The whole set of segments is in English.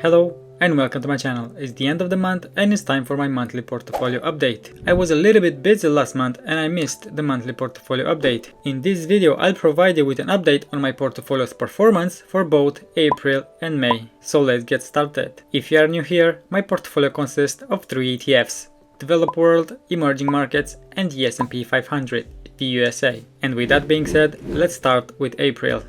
Hello and welcome to my channel. It's the end of the month and it's time for my monthly portfolio update. I was a little bit busy last month and I missed the monthly portfolio update. In this video I'll provide you with an update on my portfolio's performance for both April and May. So let's get started. If you are new here, my portfolio consists of 3 ETFs: Developed World, Emerging Markets and the S&P 500, the USA. And with that being said, let's start with April.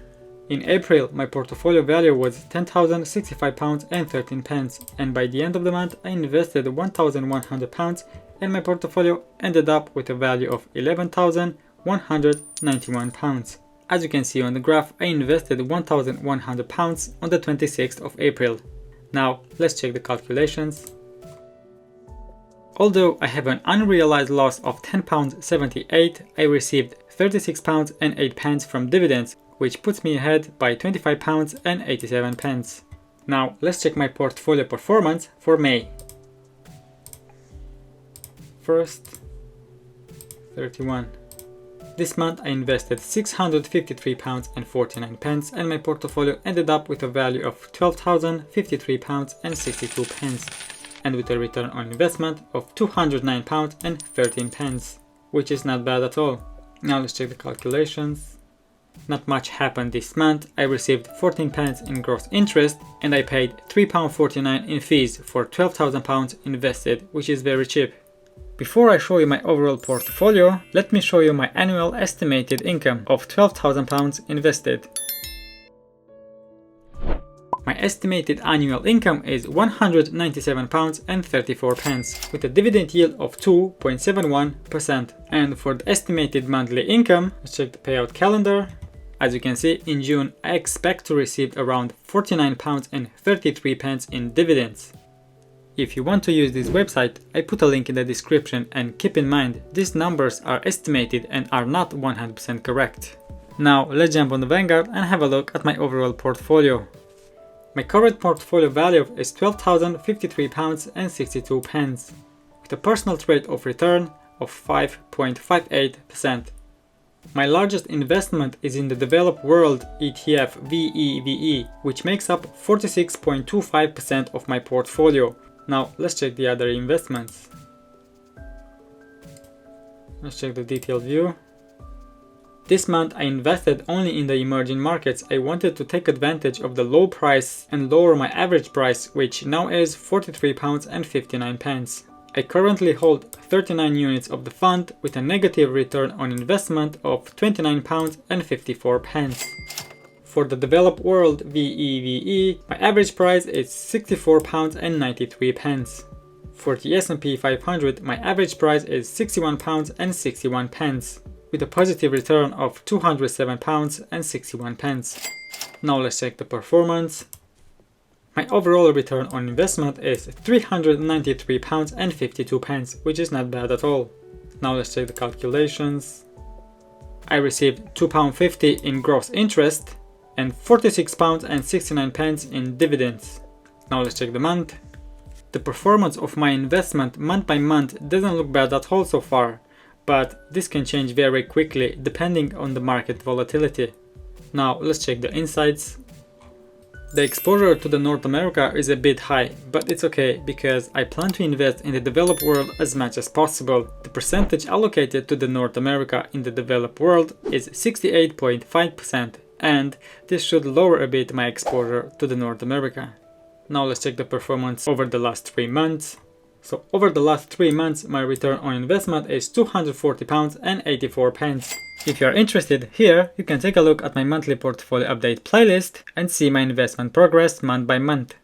In April, my portfolio value was £10,065 and 13 pence, and by the end of the month I invested £1,100 and my portfolio ended up with a value of £11,191. As you can see on the graph, I invested £1,100 on the 26th of April. Now let's check the calculations. Although I have an unrealized loss of £10.78, I received £36 and 8 pence from dividends, which puts me ahead by £25 and 87 pence. Now let's check my portfolio performance for May. First, 31. This month I invested £653 and 49 pence and my portfolio ended up with a value of £12,053 and 62 pence and with a return on investment of £209 and 13 pence, which is not bad at all. Now let's check the calculations. Not much happened this month. I received 14 pence in gross interest and I paid £3.49 in fees for £12,000 invested, which is very cheap. Before I show you my overall portfolio, let me show you my annual estimated income of £12,000 invested. My estimated annual income is £197 and 34 pence with a dividend yield of 2.71%. And for the estimated monthly income, let's check the payout calendar. As you can see, in June I expect to receive around £49 and 33 pence in dividends. If you want to use this website, I put a link in the description, and keep in mind these numbers are estimated and are not 100% correct. Now let's jump on the Vanguard and have a look at my overall portfolio. My current portfolio value is £12,053 and 62 pence with a personal rate of return of 5.58%. My largest investment is in the Developed World ETF VEVE, which makes up 46.25% of my portfolio. Now let's check the other investments. Let's check the detailed view. This month I invested only in the emerging markets. I wanted to take advantage of the low price and lower my average price, which now is £43 and 59 pence. I currently hold 39 units of the fund with a negative return on investment of £29 and 54 pence. For the Developed World VEVE, my average price is £64 and 93 pence. For the S&P 500, my average price is £61 and 61 pence with a positive return of £207 and 61 pence. Now let's check the performance. My overall return on investment is £393 and 52 pence, which is not bad at all. Now let's check the calculations. I received £2.50 in gross interest and £46 and 69 pence in dividends. Now let's check the month. The performance of my investment month by month doesn't look bad at all so far, but this can change very quickly depending on the market volatility. Now let's check the insights. The exposure to the North America is a bit high, but it's okay because I plan to invest in the developed world as much as possible. The percentage allocated to the North America in the developed world is 68.5%, and this should lower a bit my exposure to the North America. Now let's check the performance over the last 3 months. So over the last 3 months, my return on investment is £240 and 84 pence. If you are interested, here you can take a look at my monthly portfolio update playlist and see my investment progress month by month.